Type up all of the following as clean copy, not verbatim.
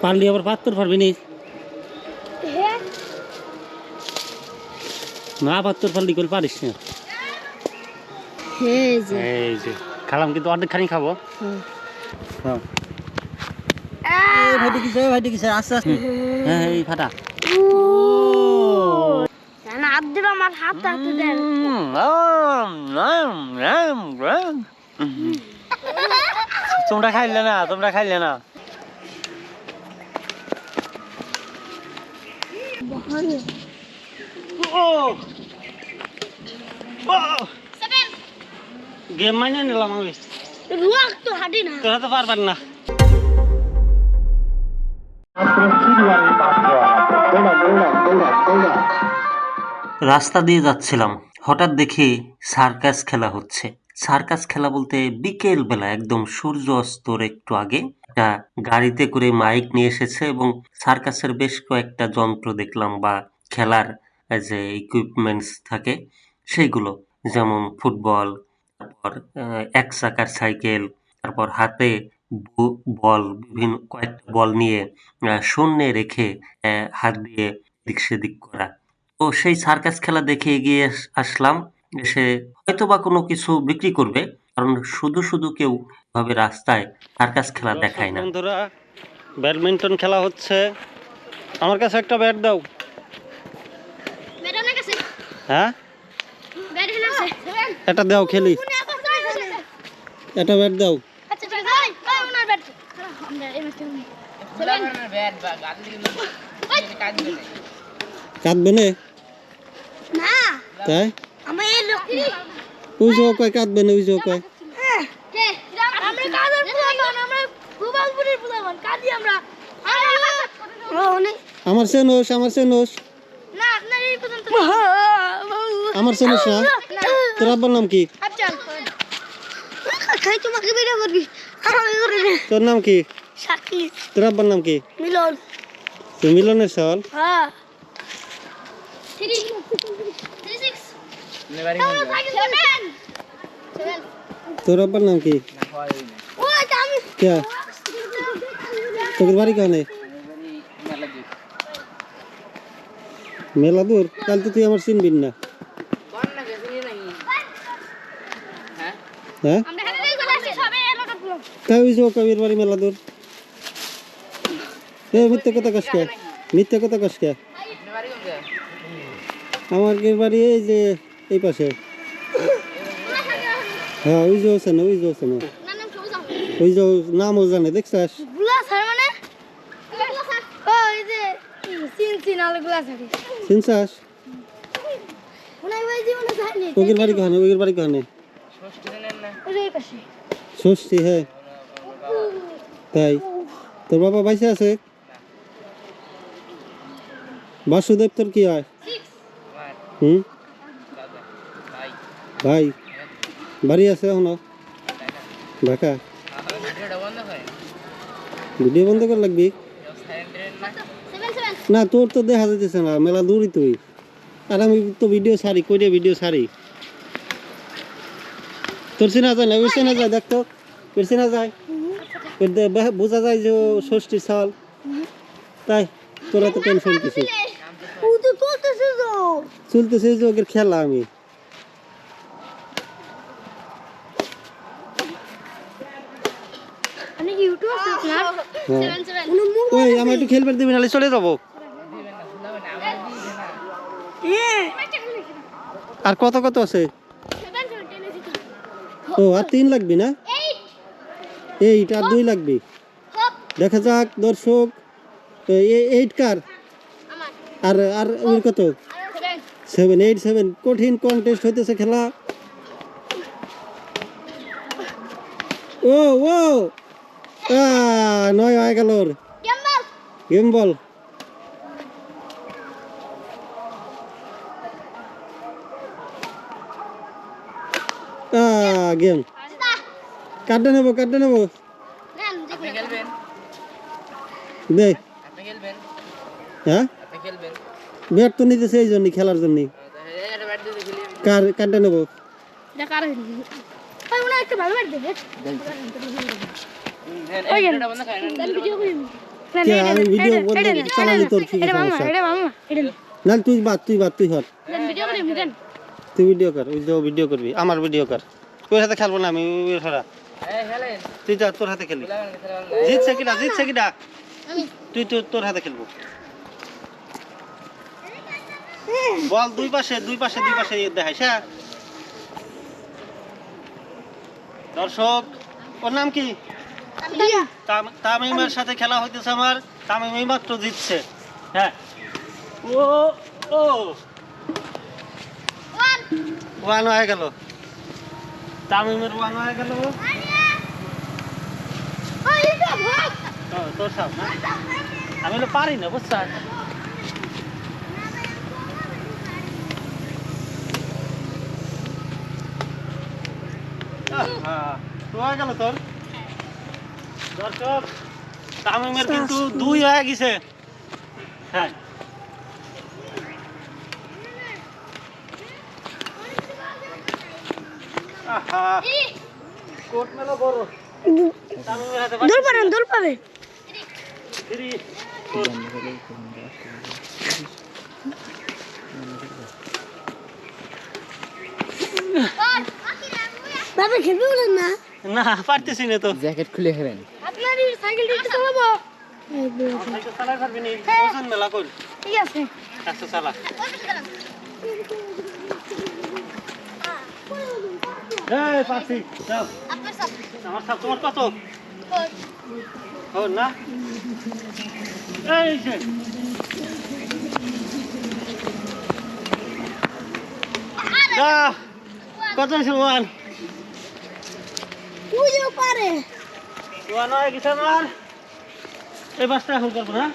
পারলি আবার পাত্তর পারবি নি না পাত্তর পারলি করে পারিস না এই যে খালাম কিন্তু অর্ধেক খানি খাবো হ্যাঁ ভাইটি কিসে আস্তে আস্তে হ্যাঁ এই ফাটা হাত দেব আমার হাত হাতে দেন তোমরা খাইলে না গেম মানে নিলাম আমি রুয়াক তো হাঁটি না তোরা তো পারবেন না রাস্তা দিয়ে যাচ্ছিলাম হঠাৎ দেখি সার্কাস খেলা হচ্ছে সার্কাস খেলা বলতে বিকেল বেলা একদম সূর্য অস্তর একটু আগে একটা গাড়িতে করে মাইক নিয়ে এসেছে এবং সার্কাসের বেশ কয়েকটা যন্ত্র দেখলাম বা খেলার যে ইকুইপমেন্টস থাকে সেইগুলো যেমন ফুটবল তারপর এক চাকার সাইকেল তারপর হাতে বল বিভিন্ন কয়েকটা বল নিয়ে শূন্যে রেখে হাত দিয়ে এদিক সেদিক করা তো সেই সার্কাস খেলা দেখে এগিয়ে আসলাম এসে হয়তো বা কোনো কিছু বিক্রি করবে কারণ শুধু শুধু কেউ ভাবে রাস্তায় সার্কাস খেলা দেখায় না বন্ধুরা ব্যাডমিন্টন খেলা হচ্ছে আমার কাছে একটা ব্যাট দাও ব্যাট আমার কাছে হ্যাঁ ব্যাট আছে এটা দাও খেলি এটা ব্যাট দাও আচ্ছা ঠিক আছে ভাই ওনার ব্যাট আমরা এই ম্যাচটা ওনার ব্যাট বা গালি কাটবে না না তাই আমি এই লোক বুঝো কই কাটবে না বুঝো কই কে আমরা কাদের পুলাবান আমরা গোপালপুরের পুলাবান কাদি আমরা আমার সেনোস না আপনার এই পর্যন্ত আমার সেনোস না তোর আব্বার নাম কি আচ্ছা খাই তোমাকে ভিডিও করবি আমি করে রে তোর নাম কি সাকি তোর আব্বার নাম কি মিলন তুই মিলনের সাল হ্যাঁ 36 নেভারি তোর আব্বার নাম কি ও আমি কে তোর বাড়ি কোনে মেলা দূর কাল তো তুই আমার চিনবি না হ্যাঁ আমরা এখানে চলে আসছি সবে এলাকা পুরো কই যাও কবির বাড়ি মেলা দূর এ মিথ্যা কথা কসকে আমার বাড়ি এই যে এই পাশে হ্যাঁ ওই যে না নাম সবুজ ওই যে নামও জানে দেখছাস গুলা স্যার মানে ও এই যে সিন আলো গুলা স্যার চিনছাস ওনাই ভাই জীবনে যায়নি ওগের বাড়ি কোনে ওই যে পাশে ষষ্ঠী হ্যাঁ তাই তোর বাবা বাইসে আছে বাসুদেব তোর কি হয় ভাই বাড়ি আছে এখনো ঢাকা ভিডিও বন্ধ করে লাগবি না তোর তো দেখা যাইতেছে না মেলা দূরই তুই আর আমি তো ভিডিও সারি তোর চেনা যায় না ওই চেনা যায় দেখ তো ওই চেনা যায় বোঝা যায় যে ষষ্ঠী সাল তাই তোরা তো টেনশন কিছু চলতেছে যে ওকে খেলা আমি ওই আমার একটু খেলবার দিবি নাহলে চলে যাবো আর কত আছে ও আর 3 লাগবি না এইটা আর 2 লাগবি দেখা যাক দর্শক 8 কার আর ওই কত 7 কঠিন কন্টেস্ট হইতেছে খেলা ও 9 হয়ে গেল গেম বল গেম কাটে নেবো দে হ্যাঁ ব্যাট তো নিতেছে এই জন্য খেলার জন্য কাটে নেবো একটা ভালো ব্যাট দে কে আমি ভিডিও বন্ধ চালালে তোর কি সমস্যা না তুই হট তুই ভিডিও কর ওই যে ভিডিও করবি আমার ভিডিও কর তোর হাতে খেলবো না আমি সারা তুই যা তোর হাতে খেলবি জিতছে কিনা তুই তোর হাতে খেলবো বল দুই পাশে দেখাইস হ্যাঁ দর্শক ওর নাম কি তামিমের সাথে খেলা হইতেছে আমার তামিম এই মাত্র জিতছে হ্যাঁ ও ওয়ান হয়ে গেল তামিমের ওয়ান হয়ে গেল তোর সব না আমি তো পারি না বুঝছ হয়ে গেল তোর দর্শক তামিমের কিন্তু 2 হয়ে গেছে হ্যাঁ কোট মেলো বড় তামিমের হাতে দৌড় পাবে বাবা খেলবে বলেন না না পারতেছি না তো জ্যাকেট খুলে খেলেন আপনার সাইকেলটা একটু চালাবো সাইকেল চালাই পারবি না ওজন মেলা কর ঠিক আছে আচ্ছা চালা এই পারছি যাও আপনার সাথে আমার সাথে তোমার কত না এই যে কত হয়েছে ওয়ান তুইও পারে ওয়ান হয়ে গেছে আমার এই বাসটা এখন করবো না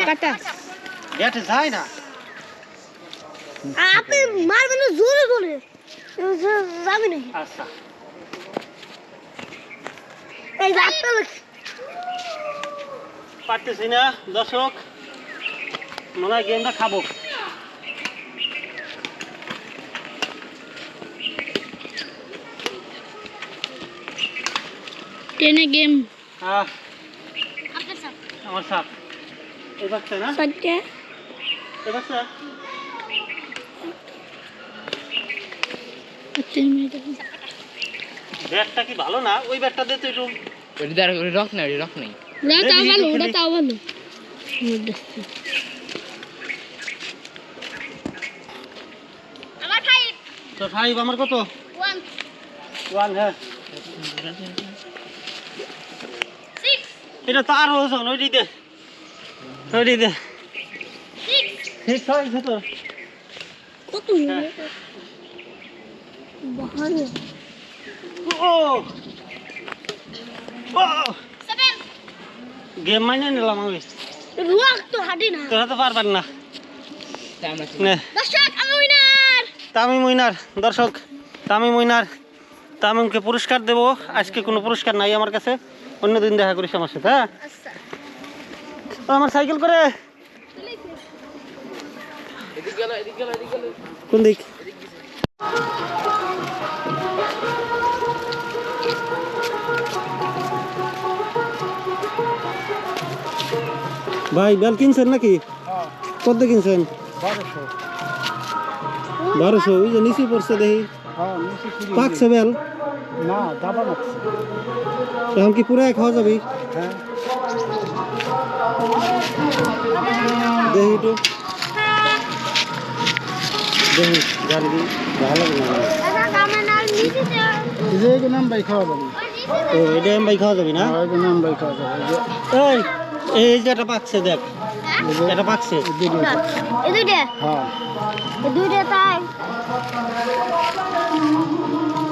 কাটা গেটে যায় না আপনি মারবেন জোরে জোরে যাবে না আচ্ছা এই যাত্রা পারতেছি না দর্শক মনে হয় গেমটা খাবো টেনে গেম আমার সাপ এই বাচ্চা না সত্যি এই বাচ্চা ব্যাটটা কি ভালো না ওই ব্যাটটা দে তো একটু রক নেই ওটা তাও ভালো আমার ফাইভ তো ফাইভ আমার কত ওয়ান ওয়ান হ্যাঁ সিক্স এটা তো আরো ওজন ওইটি দে সিক্স 6 হয়েছে তোর কত ভালো ও ও সেভেন গেম মানে নিলাম আমি রুয়াক তো হাঁটি না তোরা তো পারবেন না নে দর্শক আমি উইনার তামিম উইনার দর্শক তামিম উইনার তামিমকে পুরস্কার দেবো আজকে কোনো পুরস্কার নাই আমার কাছে অন্যদিন দেখা করিস আমার সাথে হ্যাঁ আচ্ছা তো আমার সাইকেল করে কোন দিক ভাই বেল কিনছেন নাকি কত কিনছেন 1200 ওই যে নিচে পড়ছে দেখি পাকছে বেল না দাবা লাগছে এখন কি পুরো খাওয়া যাবে হ্যাঁ দেখি তো দেখি গাড়ি ভালো লাগে না এই নাম বাই খাওয়া যাবে ও এটা ভাই খাওয়া যাবে না এই নাম বাই খাওয়া যাবে এই এই যে এটা পাকছে দেখ এটা পাকছে এই দুইটা হ্যাঁ এই দুইটা তাই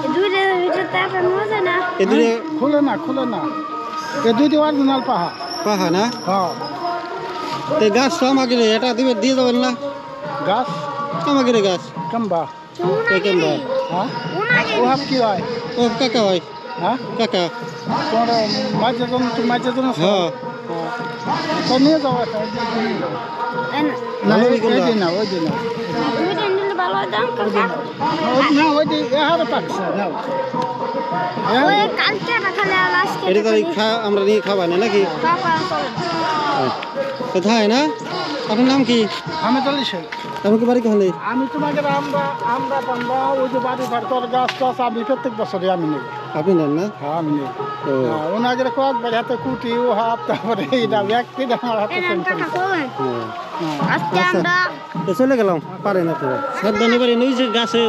এই দুইটা তাই মজা না এদিকে খুলে না এই দুইটি অরিজিনাল পাহা পাহা না হ্যাঁ তো গাছ তো আমাকে এটা দিবে দিয়ে যাবেন না গাছ আমাকে গাছ কম্বা কেমবা হ্যাঁ ও হাফ কি হয় ও কাকা হয় হ্যাঁ কাকা তোমার মাঝে জন হ্যাঁ তো নিয়ে যাও একটা না ওই দিন না দুইটা নিলে ভালো হয় দাম না ওই দিন এ হারে পাকছে না ওই কালকে রাখালে আজকে এটা তো আমরা নিয়ে খাওয়া না নাকি বাবা চলেন কোথায় না আপনার নাম কি আমি চল্লিশে আপনার বাড়ি কোথায় আমি তোমাকে আমরা পান্ডা ওই যে বাড়ি তোর গাছ টাছ আমি প্রত্যেক বছরই আমি নেই আপনি নেন না হ্যাঁ আমি নেই ও ওনাকে কয়েকবার হাতে কুটি ও হাত তারপরে এইটা ব্যক্তি আমার হাতে এই নামটা ঠাকুর হ্যাঁ। আজকে আমরা তো চলে গেলাম পারেন আপনারা সাবধানে পারেন ওই যে গাছে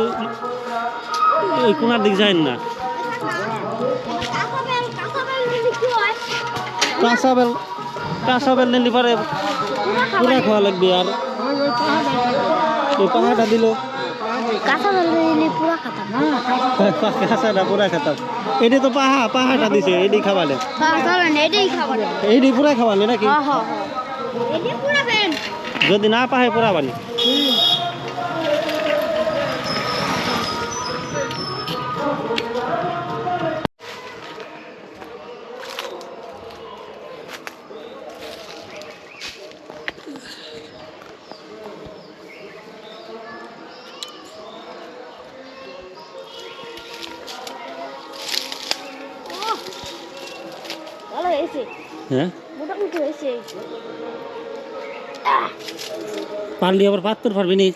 ওই কোনার দিক যায় না কাঁচাবেল দিলে কি হয় কাঁচা বেল নিলে পারে পুরা খাওয়া লাগবে আর এই পাহাড়টা দিল কাঁচাবেল দিলে পুরা খাতাম কাঁচাটা পুরা খেতাম এটি তো পাহাড়টা দিছে এটি খাওয়ালে চলেন এটাই খাবার এইটি পুরা খাওয়ালে নাকি হ্যাঁ হ্যাঁ এটাই পুরা বেন যদি না পাহে পুরা বানি ভালো হয়েছে হ্যাঁ মোটামুটি হয়েছে পারলি আবার পাত্তর পারবি নি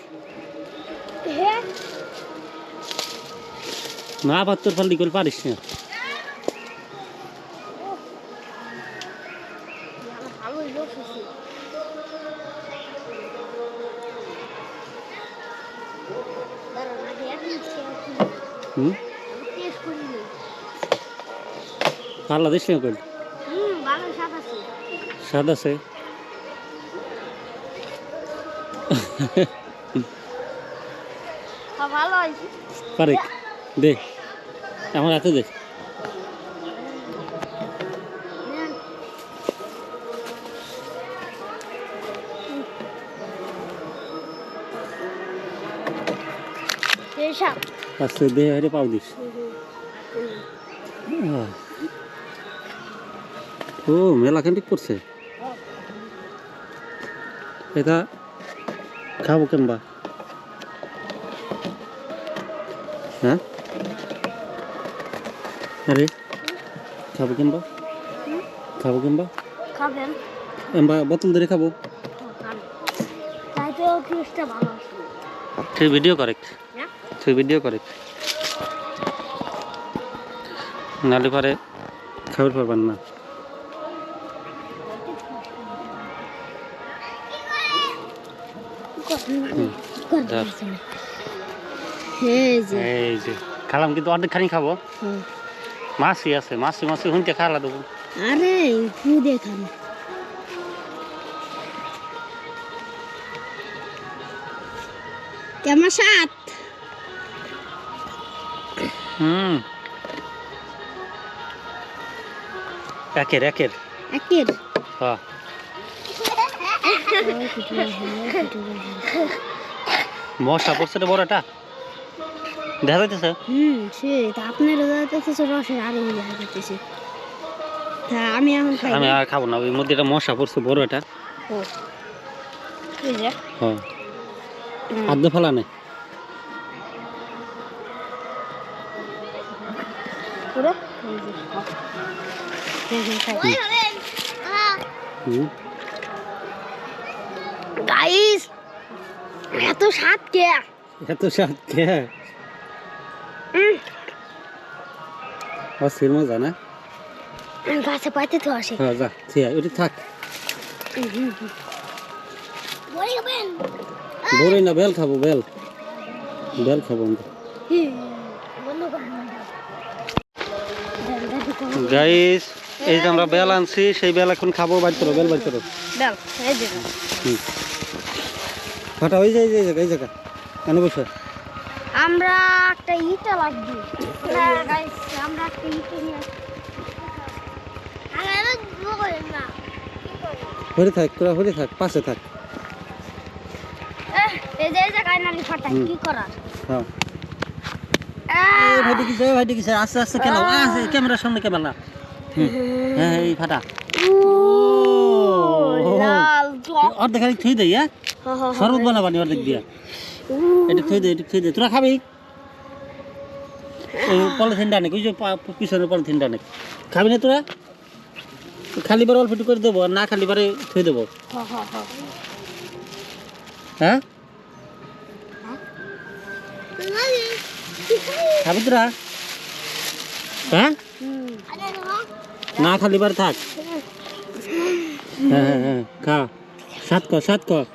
হ্যাঁ না পাত্তর পারলি করে পারিস না ভালো লোক হয়েছে দাঁড়ান আগে এক মিনিট হুম টেস্ট করি নি পারলা দিস না কইল ভালো স্বাদ আছে স্বাদ আছে ভালো হয়েছে পারে দে আমার হাতে দে পেশাব আস্তে দে আরে পাও দিস ও মেলা কেন্দ্রিক করছে এটা খাবো কেনবা হ্যাঁ আরে খাবো কেনবা খাবেন এমবা বোতল ধরে খাবো তাইতে টেস্টটা ভালো আছে তুই ভিডিও কারেক্ট হ্যাঁ নালে পারে খাবার পারবেন না এই যে খালাম কিন্তু অর্ধেক খানি খাবো মাছি আছে মাছি হুনতে খালা দেবো আরে খুদে খান কেমন স্বাদ একের একের হ্যাঁ মশা পড়ছে রে বড়টা দেখা যাইতেছে সে তা আপনার যাইতেছে রসের আরো দেখা যাইতেছে তা আমি এখন খাই আমি আর খাবো না ওই মধ্যে একটা মশা পড়ছে বড় এটা ও এই যে হ্যাঁ আদ্য ফেলা নেই পুরো এই যে খাই গাইস এত স্বাদ কে এত স্বাদ কে অস্থির মজা না গাছে পাইতে তো আসে হ্যাঁ যা ঠিক আছে ওটা থাক বড়ই না বেল খাবো বেল খাবো গাইস এই যে আমরা বেল আনছি সেই বেল এখন খাবো বাইর করো বেল বাইর করো ডাল এই যে ফাটা হয়ে যায় এই জায়গা কেন বসে আমরা একটা ইটা লাগবে না গাইস আমরা একটা ইটা নিয়ে হরে থাক তোরা হরে থাক পাশে থাক এই যে কাইনালি ফাটা কি করা হ্যাঁ ভাইটি কিসে আস্তে আস্তে খেলাও ক্যামেরার সামনে ক্যামেরা হ্যাঁ এই ফাটা লাল অর্ধেক খালি থুই দেই হ্যাঁ শরবত বানাবানি অর্ধেক দিয়া এটা থুই দে তোরা খাবি ওই পলিথিনটা নে, ওই যে পিছনের পলিথিনটা নে। খাবি না তোরা? খালি বার অল্প একটু করে দেবো, আর না খালি বারে থুয়ে দেবো। হ্যাঁ, খাবি তোরা? হ্যাঁ, না খালি বার থাক। হ্যাঁ হ্যাঁ হ্যাঁ, খা, সাত কর।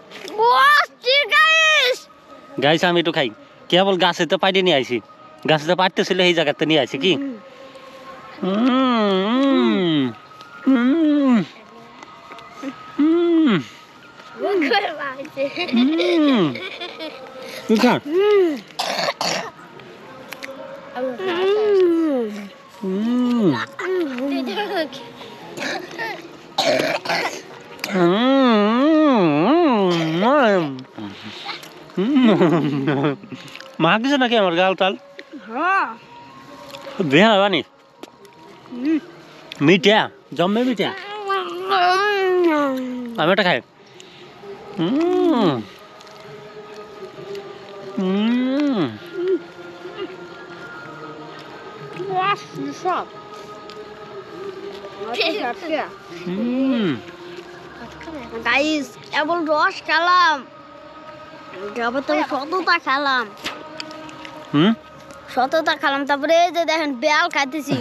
গাইস আমি একটু খাই, কেবল গাছে তো পাইতে নিয়ে আইছি, গাছে তো পাইতেছিল এই জায়গাতে নিয়ে আইছি কি। তুই খা। মাগছে নাকি আমার গাল টাল? বেহা বানি মিঠা, জম্মে মিঠা। আমি এটা খাই। গাইস কেবল রস খেলাম, তারপরে সততা খেলাম, তারপরে এই যে দেখেন বেল খাইতেছি।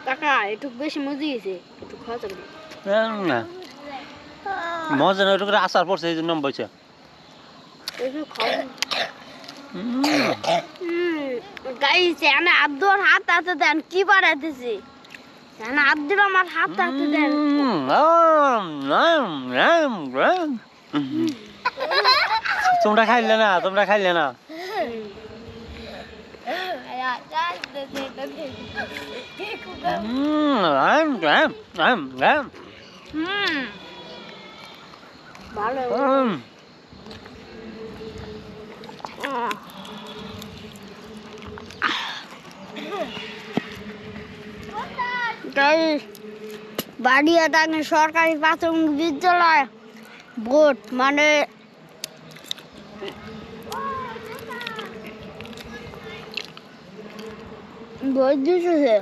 কাকা একটু বেশি মজা গেছে, একটু খাওয়া যাবে না মজা না, ওটা করে আসার পড়ছে এই জন্য বলছে। গাইস এনে আব্দুর হাত হাতে দেন, কি বাড়াইতেছি এনে আব্দুর আমার হাত হাতে দেন। তোমরা খাইলে না, তোমরা খাইলে না। ভালো বাড়িয়াটাঙ্গে সরকারি প্রাথমিক বিদ্যালয় বোর্ড মানে বই দিতেছে।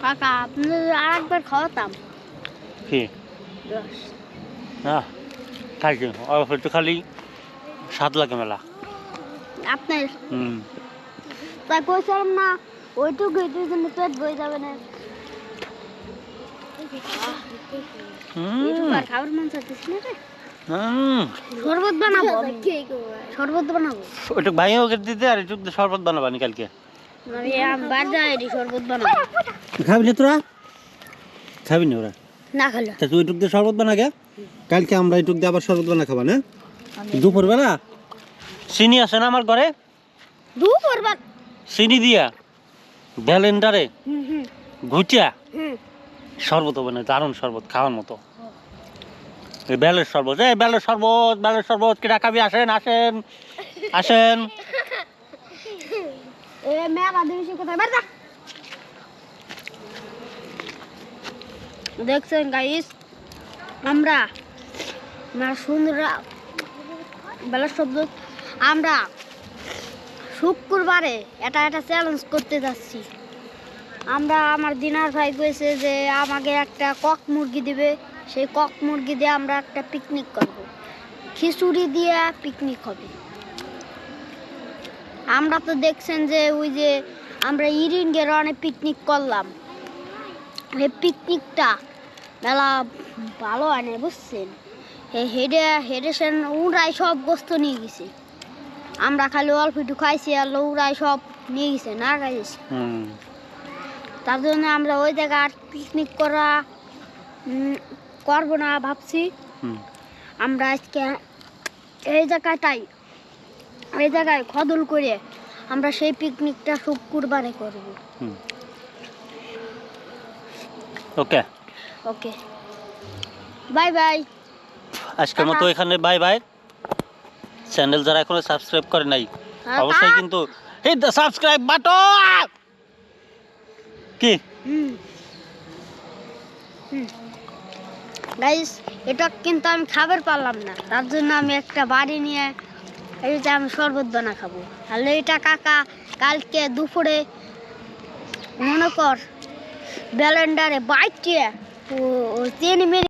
কাকা আপনি আর একবার খাওয়াতাম কি খাইছি, অল্প একটু খালি স্বাদ লাগে মেলা। আপনার তাই কইছিলাম না ওইটুকু জন্য পেট বই যাবে না। খাবার মন চাইছিস না রে? শরবত বানাবো, শরবত বানাবো। ওইটুক ভাই ওকে দিতে, আর একটু শরবত বানাবানি কালকে। আমি বাজারে শরবত বানাবো। খাবি না তোরা? খাবি না ওরা? না খেলো তা তুই এটুক দিয়ে শরবত বানা গে, কালকে আমরা এটুক দিয়ে আবার শরবত বানা খাবা না দুপুরবেলা। চিনি আছে না আমার ঘরে? দুপুরবেলা চিনি দিয়া ব্যালেন্ডারে ঘুচিয়া শরবত হবে না, দারুণ শরবত খাওয়ার মতো। এই বেলের শরবত, এই বেলের শরবত, বেলের শরবত কিনা খাবি? আসেন আসেন আসেন। এ মেলা দিবি কোথায় বাড়া? দেখছেন গাইস, আমরা সুন্দর বেলার শব্দ আমরা শুক্রবারে এটা চ্যালেঞ্জ করতে যাচ্ছি। আমরা আমার দিনার ভাই কইছে যে আমাকে একটা কক মুরগি দিবে, সেই কক মুরগি দিয়ে আমরা একটা পিকনিক করব, খিচুড়ি দিয়ে পিকনিক হবে। আমরা তো দেখছেন যে ওই যে আমরা ইরিঙ্গের অনেক পিকনিক করলাম, এই পিকনিকটা মেলা ভালো হয় না বুঝছেন। হেডে হেডে সেন ওরাই সব গোস্ত নিয়ে গেছে, আমরা খালি অল্প একটু খাইছি, আর ওরাই সব নিয়ে গেছে না গাইছে। তার জন্য আমরা ওই জায়গায় আর পিকনিক করবো না ভাবছি। হুম। আমরা আজকে এই জায়গায় খদল করে আমরা সেই পিকনিকটা শুক্রবারে করব। হুম। ওকে, ওকে, বাই বাই। আজকের মতো এখানে বাই বাই। চ্যানেল যারা এখনো সাবস্ক্রাইব করে নাই অবশ্যই কিন্তু হিট দ্য সাবস্ক্রাইব বাটন। কি গাইস, এটা কিন্তু আমি খাবার পারলাম না, তার জন্য আমি একটা বাড়ি নিয়ে এইটা আমি শরবত বানা খাবো। আর এটা কাকা কালকে দুপুরে মনে কর ব্যালেন্ডারে বাইক 3 মিনিট